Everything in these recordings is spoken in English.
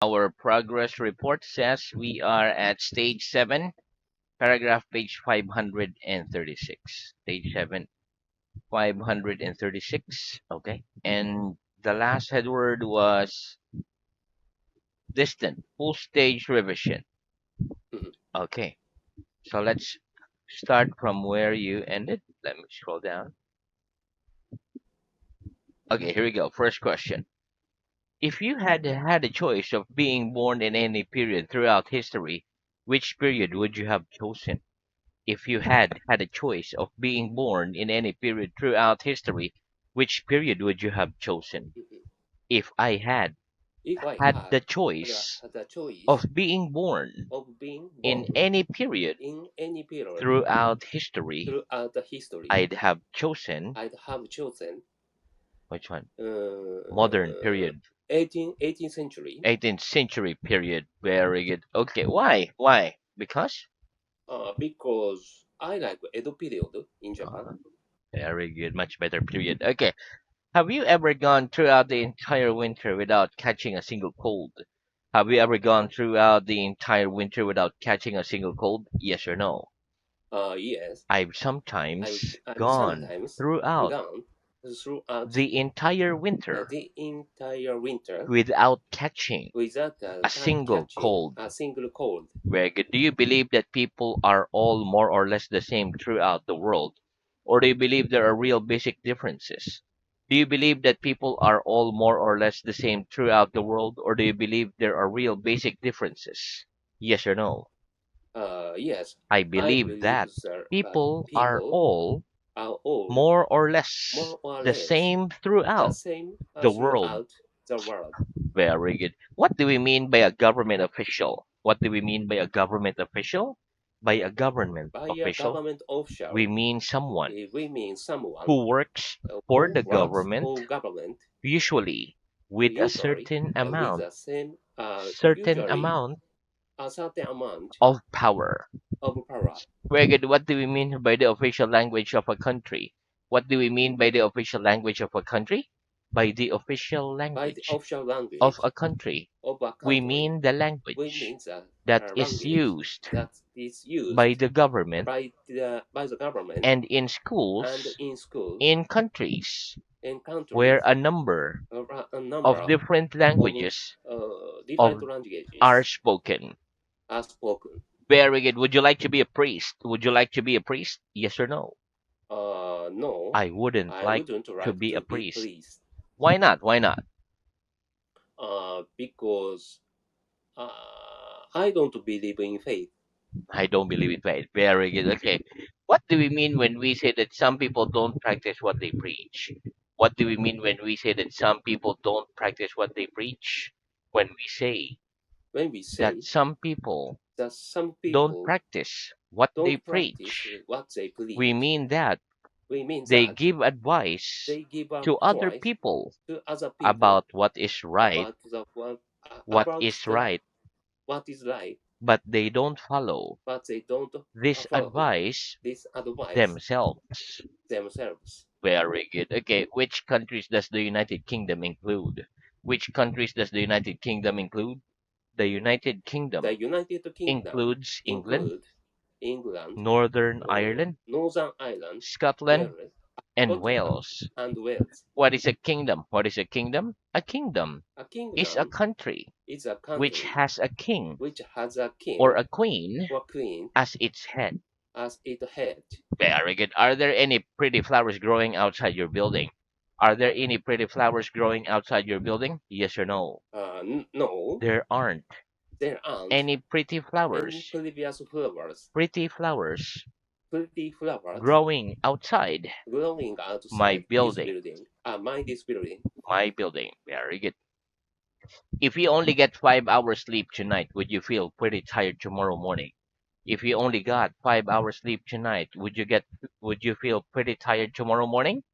Our progress report says we are at stage 7, paragraph page 536. Stage 7, 536. Okay. And the last head word was distant, full stage revision. Mhm. Okay. So let's start from where you ended. Let me scroll down. Okay, here we go. First question. If you had had a choice of being born in any period throughout history, which period would you have chosen? If you had had a choice of being born in any period throughout history, which period would you have chosen? Mhm. If I had If I had the had choice had the choice of being born of being in born any period in any period throughout history, throughout the history, I'd have chosen I'd have chosen which one? Modern uh, period. 18th century 18th century period. Very good. Okay, why? Why? Because? because I like Edo period in Japan. Uh, Very good. Much better period. Okay. Have you ever gone throughout the entire winter without catching a single cold? Have you ever gone throughout the entire winter without catching a single cold? Yes or no? Yes, I've sometimes I've gone sometimes throughout gone throughout the entire winter the entire winter without catching without a single catching cold. a single cold. Very good. Do you believe that people are all more or less the same throughout the world? Or do you believe there are real basic differences? Do you believe that people are all more or less the same throughout the world? Or do you believe there are real basic differences? Yes or no? Yes, I I believe believe that that people are people all are all more or less more or the less same the throughout same the world. throughout the world. Very good. What do we mean by a government official? What do we mean by a government official? By a government By a official, government we official, mean someone we mean someone who works for who the works government, for government, usually with a usually certain with amount, the same certain usually amount a certain amount of power. of power. Very good. What do we mean by the official language of a country? What do we mean by the official language of a country? By the official By the language official of language a country, of a we country, mean the we language mean the that is language used that is by used the government by the government and in and schools in school in countries in where countries. a number A number of different of languages different of are languages spoken. are spoken. Very good. Would you like to be a priest? Would you like to be a priest? Yes or no? No, I wouldn't I like wouldn't to like be a to be priest. priest. Why not? Why not? Because I don't believe in faith. I don't believe it. Right. Very good. Okay. What do we mean when we say that some people don't practice what they preach? What do we mean when we say that some people don't practice what they preach? When we say When we that say some people that some don't people practice what they don't practice preach, what they we preach, mean that we mean they that give advice they give to other advice people to other people about what is right, about the what what about is the right, what is right, but they don't follow but they don't this follow advice this advice themselves. themselves. Very good. Okay, which countries does the United Kingdom include? Which countries does the United Kingdom include? The United The Kingdom United Kingdom includes England, include England, Northern Ireland, Northern Ireland, Scotland, Wales, and Scotland, Wales. and Wales. What is a kingdom? What is a kingdom? A kingdom A is a kingdom country is a which country has a king which has a or king a queen or queen as its head. as its head. Very good. Are there any pretty flowers growing outside your building? Are there any pretty flowers growing outside your building? Yes or no? No, There aren't there aren't any pretty any flowers. previous flowers, Pretty flowers pretty flowers growing outside growing my outside this building. building. This building. My building. Very good. If you only get 5 hours sleep tonight, would you feel pretty tired tomorrow morning? If you only got 5 hours sleep tonight, would you feel pretty tired tomorrow morning?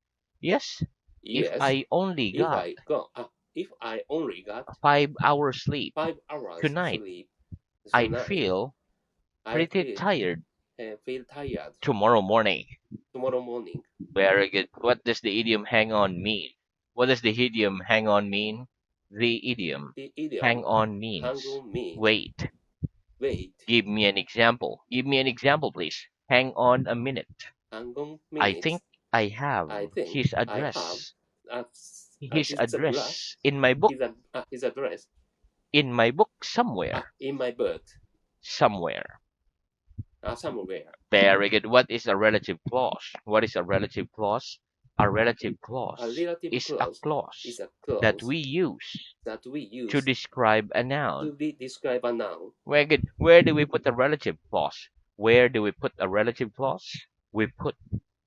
Yes. If Yes, I only if got I go, if I only got 5 hours sleep 5 hours tonight, sleep I'd tonight, feel I pretty tired feel tired tomorrow morning. tomorrow morning. Very good. What does the idiom hang on mean? What does the idiom hang on mean? The idiom The hang idiom on hang means on means wait. wait. Give me an example. Give me an example, please. Hang on a minute. Hang on I minutes. think I have I think his I have address. uh, His his address. address in my book. His address In my book somewhere. in my book Somewhere. somewhere. Very good. What is a relative clause? What is a relative clause? A relative A clause relative is a clause is clause a that clause we use that we to use describe a noun. to describe a noun. Very good. Where do we put a relative clause? Where do we put a relative clause? We put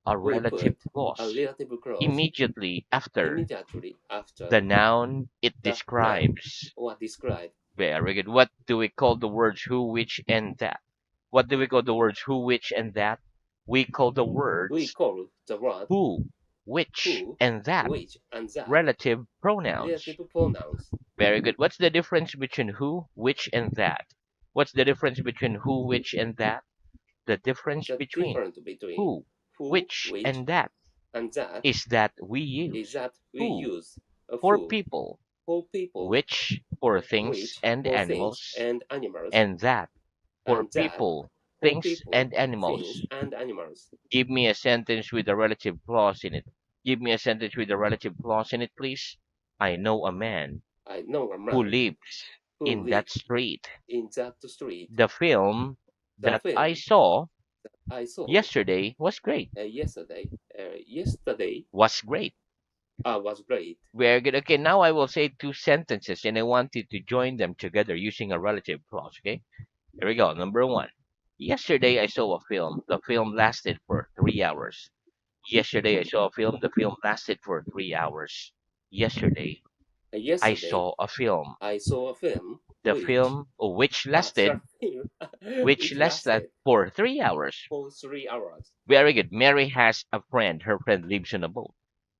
a We relative put a clause relative clause immediately after immediately the after noun it the noun describes. or describe. Very good. What do we call the words who, which, and that? What do we call the words who, which, and that? We call the We words call the word who, which, who, and that which, and that relative pronouns. relative pronouns. Very good. What's the difference between who, which, and that? What's the difference between who, which, and that? The difference The between difference between who, who, which, which, and that and that is that we is use that we who use a for who people, for people, which for things which and for things animals, and animals, and that for and that people, for things, people, and animals. things, and animals. Give me a sentence with a relative clause in it. Give me a sentence with a relative clause in it, please. I know a man I know a who man lives who in that lives street. in that street. The film The that I film saw I saw yesterday was great. yesterday Was great. was great. Very good. Okay, now I will say two sentences and I want you to join them together using a relative clause. Okay, here we go. Number one. Yesterday I saw a film. The film lasted for 3 hours. Yesterday I saw a film. The film lasted for 3 hours. Yesterday I Yesterday saw a film. I saw a film The film the film which which lasted lasted for 3 hours. for 3 hours. Very good. Mary has a friend. Her friend lives on a boat.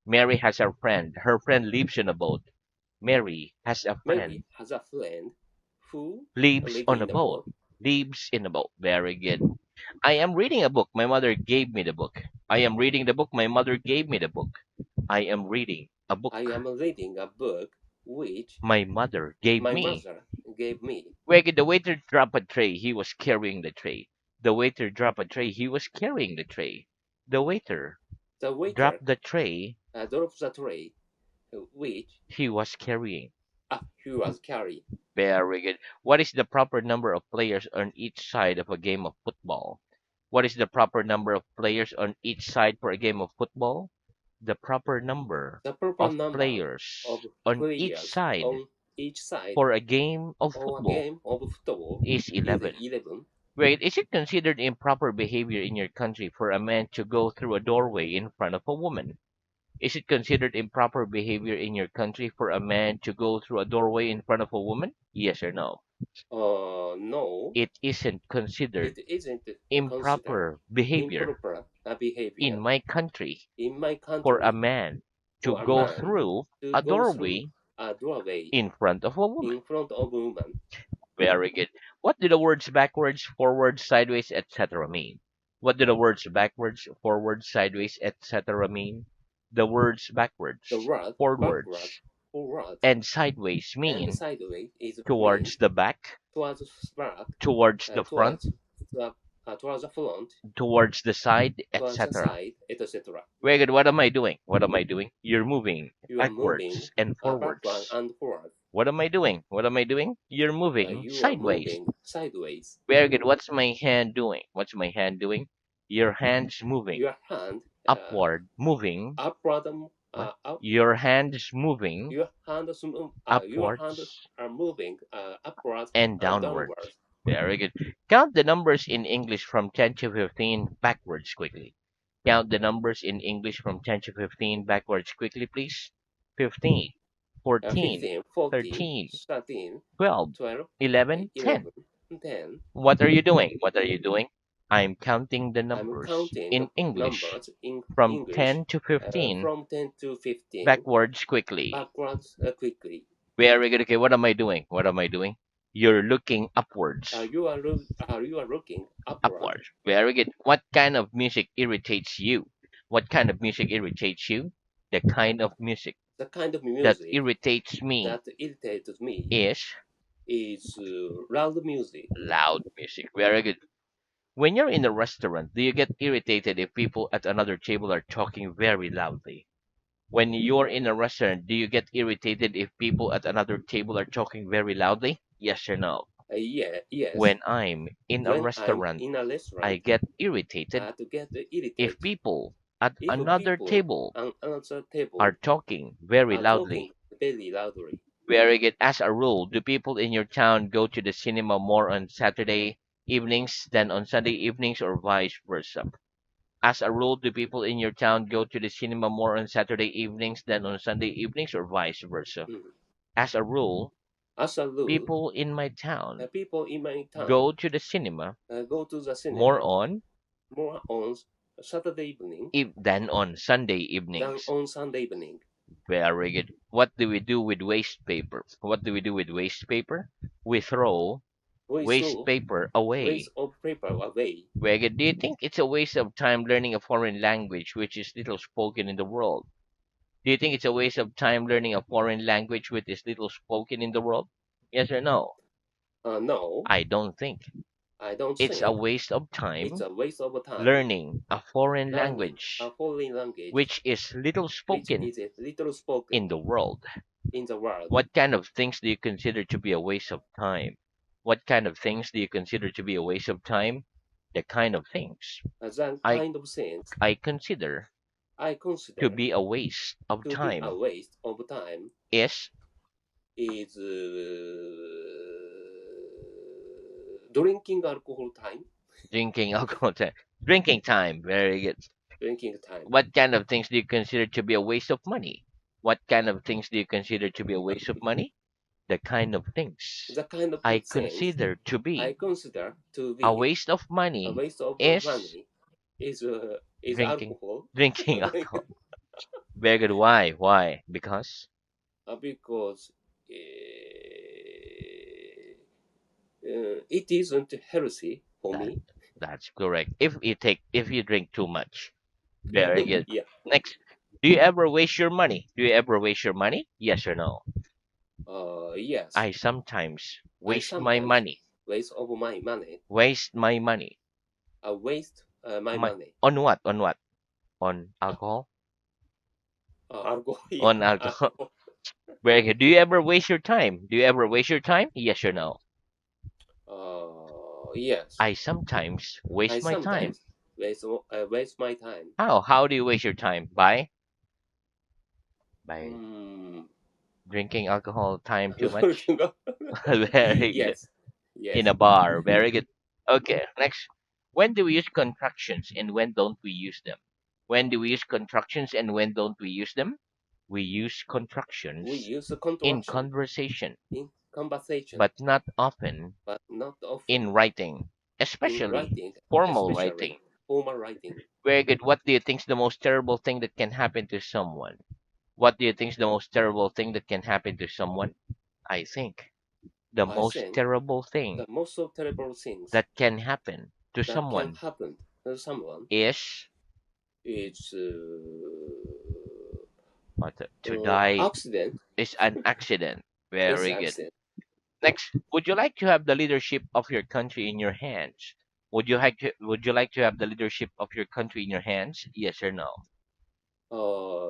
Mary has a friend. Her friend lives on a boat. Mary has a friend. Mary has a friend who Lives lives on a in a boat. boat. Lives in a boat. Very good. I am reading a book. My mother gave me the book. I am reading the book. My mother gave me the book. I am reading a I book. am reading a book which My mother gave my me. mother gave me. Wait, the waiter dropped a tray. He was carrying the tray. The waiter dropped a tray. He was carrying the tray. The waiter The waiter dropped the tray. dropped the tray which He was carrying. he was carrying. Very good. What is the proper number of players on each side of a game of football? What is the proper number of players on each side for a game of football? The proper number The proper of number of players on each players side on each side for a game of of a football game of football is is 11. 11. Wait, is it considered improper behavior in your country for a man to go through a doorway in front of a woman? Is it considered improper behavior in your country for a man to go through a doorway in front of a woman? Yes or no? No, It isn't it considered isn't considered improper behavior improper in behavior my country in my for a country man to for a go man through to a go through doorway a doorway in front of a woman. in front of a woman. Very good. What do the words backwards, forwards, sideways, etc. mean? What do the words backwards, forwards, sideways, etc. mean? The words The backwards, word backwards, forwards, forwards, and sideways and mean sideways is mean towards the back, towards back, towards the front, the, towards the front, towards the side, towards the etc. side, etc. Very good. What am I doing? What am I doing? You're moving You are moving backwards and backward forwards. and forward. What am I doing? What am I doing? You're moving You are sideways. moving sideways. Very good. What's my hand doing? What's my hand doing? Your hand's moving Your hand upward, moving. upward, What? up. Your hand's moving Your hands upwards are moving upwards and and downwards. downwards. Very good. Count the numbers in English from 10 to 15 backwards quickly. Count the numbers in English from 10 to 15 backwards quickly, please. 15, 14, 15, 14, 13, 13, 12, 12, 11, 10. 11, 10. What are you doing? What are you doing? I'm counting the I'm numbers counting in English numbers in from English 10 to 15 from 10 to 15 backwards quickly. backwards quickly. Very good. Okay, what am I doing? What am I doing? You're looking upwards. You are looking upward. Upwards. Very good. What kind of music irritates you? What kind of music irritates you? The kind of music. The kind of that music irritates me that irritates me is is loud music. loud music. Very good. When you're in a restaurant, do you get irritated if people at another table are talking very loudly? When you're in a restaurant, do you get irritated if people at another table are talking very loudly? Yes or no? Yeah, yes. When I'm in a When I'm restaurant, in a I restaurant, get I irritated get if irritated people at if another people table on another are table talking very are talking loudly. very loudly. Very good. As a rule, do people in your town go to the cinema more on Saturday evenings than on Sunday evenings or vice versa? As a rule, do people in your town go to the cinema more on Saturday evenings than on Sunday evenings or vice versa? Mm. As a rule, As a rule, people in my town people in my go town to the cinema go to the more cinema on more on Saturday evening than on Sunday than evenings. on Sunday evening. Very good. What do we do with waste paper? What do we do with waste paper? We throw We waste throw paper waste away. of paper away. Very good. Do you think it's a waste of time learning a foreign language which is little spoken in the world? Do you think it's a waste of time learning a foreign language which is little spoken in the world? Yes or no? No, I don't think. I don't It's a think waste of it's time a waste of time learning a foreign learning a language foreign language which is little which spoken is a little in spoken the world. in the world. What kind of things do you consider to be a waste of time? What kind of things do you consider to be a waste of time? The kind of things That I kind of things I consider I to consider be a waste of to be a time waste of time is is drinking alcohol time, drinking alcohol time. Drinking time, very good. drinking time. What kind of things do you consider to be a waste of money? What kind of things do you consider to be a waste of money? The kind of things The kind of I things consider to I be consider to a be waste of a money waste of is money is drinking alcohol. drinking alcohol. Very good. Why? Why? Because Because it isn't healthy for that me. that's correct. If you drink too much. Very good. Yeah. Next. Do you ever waste your money? Do you ever waste your money? Yes or no? Yes. I sometimes I waste my sometimes money. waste of my money. Waste my money. Waste my My money. on what? On what? On Uh, alcohol? Alcohol. Yeah. On alcohol. Alcohol. Very good. Do you ever waste your time? Do you ever waste your time? Yes or no? Yes. I sometimes I waste my time. sometimes waste my time. How? How do you waste your time? By Mm. drinking alcohol time too much? Very good. Yes. In Yes. a bar. Very good. Okay, next. When do we use contractions and when don't we use them? When do we use contractions and when don't we use them? We use We contractions use a in contraction conversation, in conversation, but not often but not in often writing, in especially writing, formal especially writing. formal writing. Very good. What do you think is the most terrible thing that can happen to someone? What do you think is the most terrible thing that can happen to someone? I think the I most think terrible the thing most of terrible things that can happen to that can someone happen to someone is is what, to die accident. is an accident. Is Very good. accident. Next, would you like to have the leadership of your country in your hands? Would you like to have the leadership of your country in your hands? Yes or no?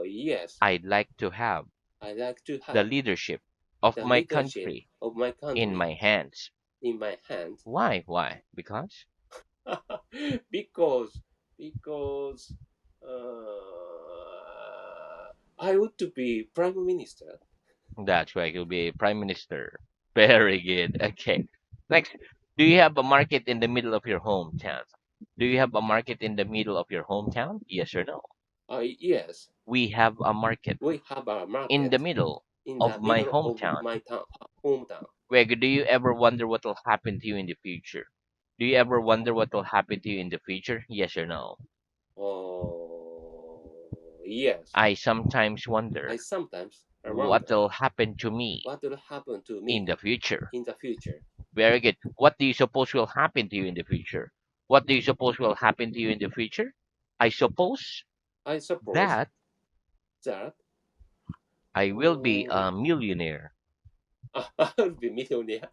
Yes, I'd like to have I like to the have leadership of the my leadership country of my in country my hands. in my hand. Why? Why? Because because I want to be prime minister. that's why you'll be a prime minister. Very good. Okay. Next, do you have a market in the middle of your hometown? Do you have a market in the middle of your hometown? Yes or no? Yes, We have a market we have a in the market middle in the of my middle of hometown. my hometown. Greg, do you ever wonder what will happen to you in the future? Do you ever wonder what will happen to you in the future? Yes or no? Yes, I sometimes I wonder sometimes what wonder will happen to me what will happen to in me the future. in the future. Very good. What do you suppose will happen to you in the future? What do you suppose will happen to you in the future? I suppose I suppose that that I will be Oh, a millionaire I'll be millionaire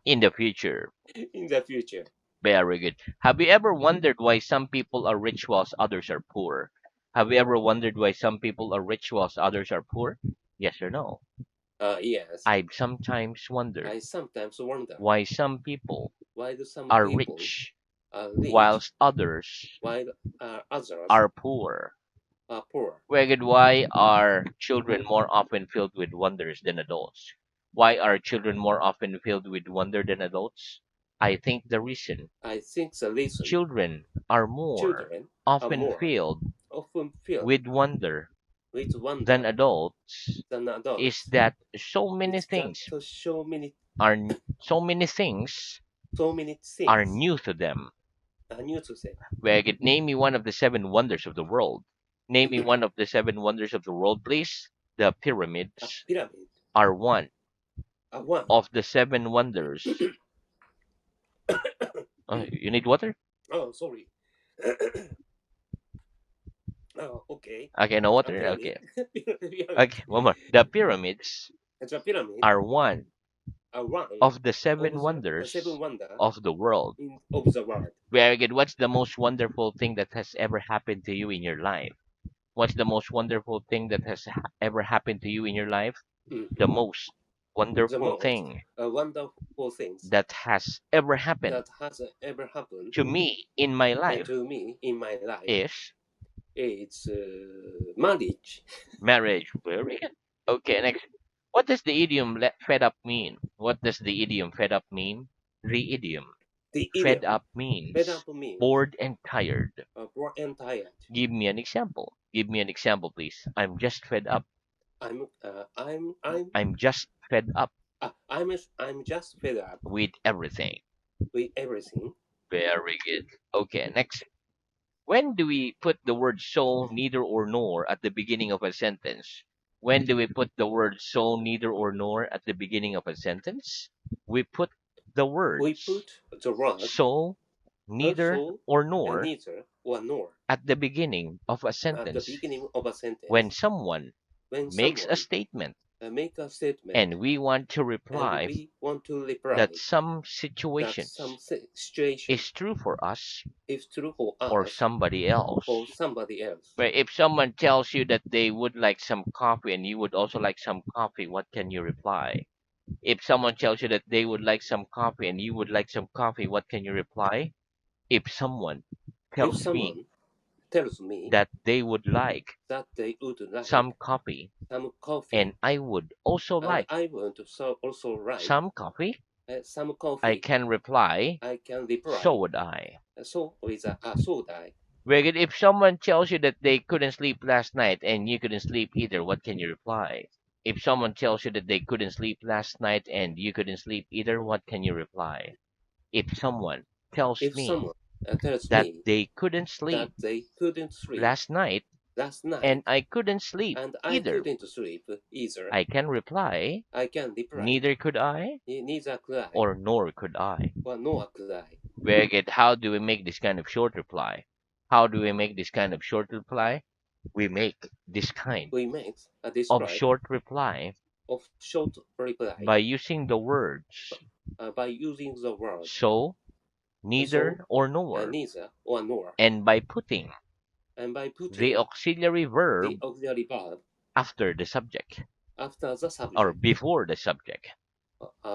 in the future. in the future. Very good. Have you ever wondered why some people are rich whilst others are poor? Have you ever wondered why some people are rich whilst others are poor? Yes or no? Yes. I've sometimes wondered I sometimes wonder why some people why do some are people rich are rich whilst others while others are poor. are poor. Very good. Why are children more often filled with wonders than adults? Why are children more often filled with wonder than adults? I think the reason I think the reason children are more children are often more filled often filled with wonder with than wonder adults than is adults. that so many It's that things so are so many things many are things new to them. are new to say. Where I could name me one of the seven wonders of the world. Name me one of the seven wonders of the world, please. The A pyramids pyramid, are one a one. of the seven wonders. You need water? Oh, sorry. Oh, okay. Okay, no A water. pyramid, Okay, pyramid. okay. One more. The pyramids The pyramid are one are one of the of seven the seven wonders wonder of the world. of the world. Very good. What's the most wonderful thing that has ever happened to you in your life? What's the most wonderful thing that has ever happened to you in your life? The Mhm. most The wonderful most thing wonderful things that has ever happened that has ever happened to me in my life to me in my life is is marriage. marriage. Very good. Okay, next. What does the idiom fed up mean? What does the idiom fed up mean? The idiom The fed idiom up fed means up means bored and tired. bored and tired. Give me an example. Give me an example, please. I'm just fed up. I'm I'm just fed up I'm just fed up with everything. with everything. Very good. Okay, next. When do we put the word so, neither, or nor at the beginning of a sentence? When do we put the word so, neither, or nor at the beginning of a sentence? We put the We words put the word so, neither, also or and nor neither or nor at the beginning of a at the sentence beginning of a when sentence. someone When makes a someone statement make a statement and we want to and reply we want to that reply some that some situations situation is true for us is true for or us somebody else. or somebody else. But if someone tells you that they would like some coffee and you would also like some coffee, what can you reply? If someone tells you that they would like some coffee and you would like some coffee, what can you reply? If someone If tells me someone tells me that they would like that they would like some coffee some coffee and I would also and like I want to also like some coffee, some I coffee, can reply, I can so reply would I. so with a soda. Whereas if someone tells you that they couldn't sleep last night and you couldn't sleep either, what can you reply? If someone tells you that they couldn't sleep last night and you couldn't sleep either, what can you reply? If someone tells If me someone tells that me they couldn't that sleep they couldn't sleep last night last and night I couldn't sleep and I either, couldn't sleep either, I can reply, I can reply, neither could I neither could I, or nor could I. or nor could I. Very good. How do we make this kind of short reply? How do we make this kind of short reply? We make this kind We make a of describe short reply of short reply by using the words by using the word so, so, neither, or nor, neither or nor, and by putting and by the putting auxiliary the verb auxiliary verb after the subject after the or subject, before the subject.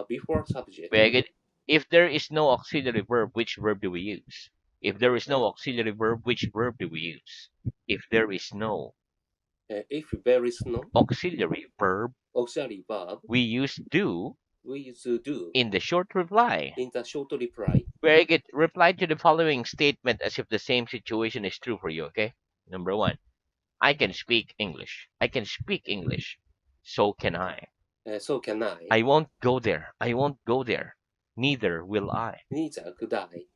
before subject. Very good. If there is no auxiliary verb, which verb do we use? If there is no auxiliary verb, which verb do we use? If there is no If there is no auxiliary verb, auxiliary verb, we use do we use to do in the short reply. in the short reply. Very good. Reply to the following statement as if the same situation is true for you, okay? Number one, I can speak English. I can speak English. So can I. So can I. I won't go there. I won't go there. Neither will I. Neither could I.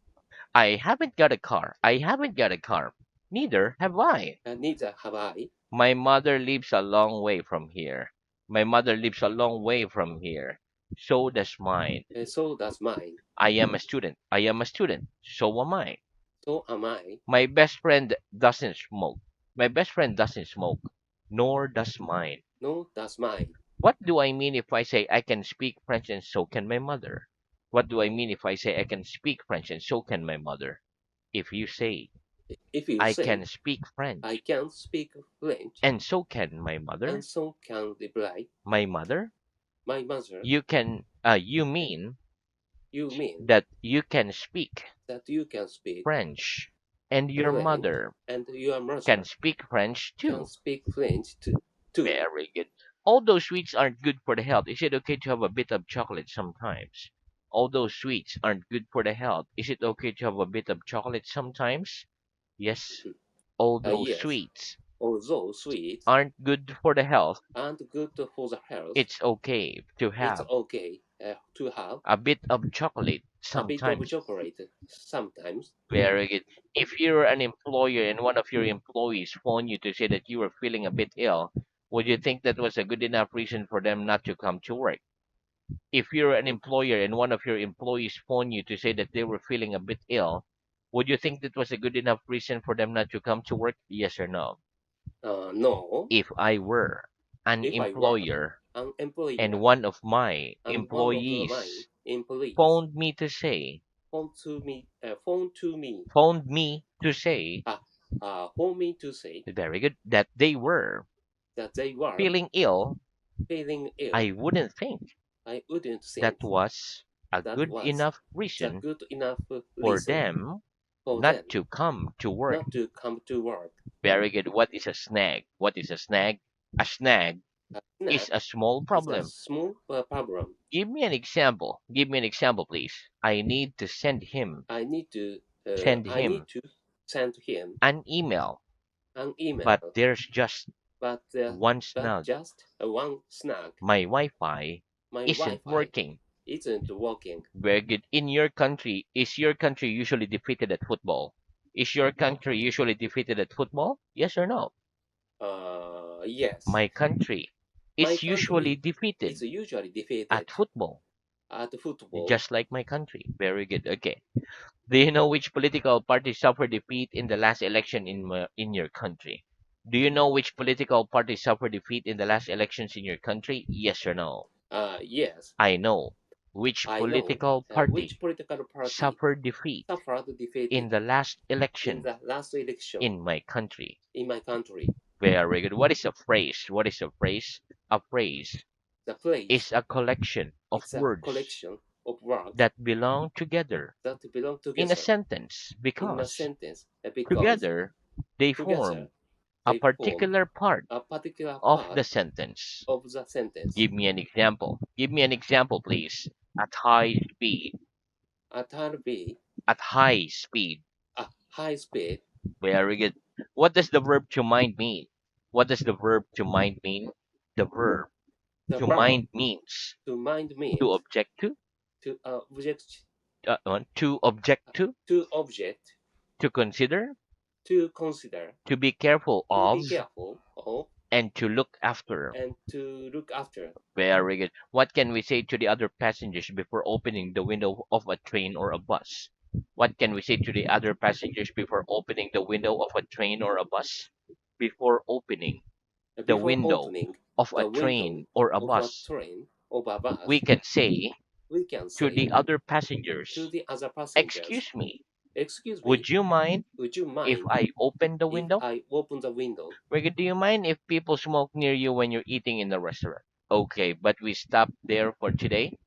I haven't got a car. I haven't got a car. Neither have I. Neither have I. My mother lives a long way from here. My mother lives a long way from here. So does mine. So does mine. I am a student. I am a student. So am I. So am I. My best friend doesn't smoke. My best friend doesn't smoke. Nor does mine. No, that's mine. What do I mean if I say I can speak French and so can my mother? What do I mean if I say I can speak French and so can my mother? If you say If you I say, can speak I French can speak French, and so can and so can reply, my mother, my mother, you mean you mean that you can speak that you can speak French and your French, mother and your can mother speak French can too. speak French too. Very good. Although sweets aren't good for the health, is it okay to have a bit of chocolate sometimes? Although sweets aren't good for the health, is it okay to have a bit of chocolate sometimes? Yes. Although Yes, sweets although sweets aren't good for the health, aren't good for the health, it's okay to it's have okay to have a bit of chocolate a bit of sometimes. chocolate sometimes. Very good. If you're an employer and one of your employees phone you to say that you were feeling a bit ill, would you think that was a good enough reason for them not to come to work? If you're an Hmm? employer and one of your employees phone you to say that they were feeling a bit ill, would you think that was a good enough reason for them not to come to work? Yes or no? No, If I were an if I were employer an and employer one of my and one of my employees employees phoned me to say, phoned me to say, uh, phone me to say very good, that they were that they were feeling ill, feeling I ill, wouldn't think I wouldn't that think was a that good was enough the reason good enough for reason them for not them to come to work. not to come to work. Very good. What is a snag? What is a snag? A snag A is snap a small is a problem. small problem. Give me an example. Give me an example, please. I need to send I him need to send him an email, an but email, there's just but one but snag. just one snag. My Wi-Fi My isn't Wi-Fi working. isn't working. Very good. In your country, is your country usually defeated at football? Is your country usually defeated at football? Yes or no? Yes. My country My is usually country defeated is usually at defeated football, at football. just like my country. Very good. Okay. Do you know which political party suffered defeat in the last election in your country? Do you know which political party suffered defeat in the last elections in your country? Yes or no? Yes. I know which I know political which party political party suffered defeat suffered in defeated the last in election the last election in my country. in my country. Very good. What is a phrase? What is a phrase? A phrase The place is a collection of is a words collection of words that belong together that belong in a together sentence in a because sentence because together they together form a they form particular part a particular of part the sentence. of the sentence. Give me an example. Give me an example, please. At high speed. At RB, At high speed. a high speed, Very good. What does the verb to mind mean? What does the verb to mind mean? The verb the to verb mind means to mind to means object to object to object to object, to consider, to consider, to be careful to be of, careful of, and to look after. and to look after. Very good. What can we say to the other passengers before opening the window of a train or a bus? What can we say to the other passengers before opening the window of a train or a bus? Before opening the Before window opening of a the window train or a of a bus, train or a we bus, can say we can to say the other to passengers, the other passengers, excuse me, excuse me, would you mind would you if mind I open the if window? I open the window? Ricky, do you mind if people smoke near you when you're eating in the restaurant? Okay, but we stop there for today.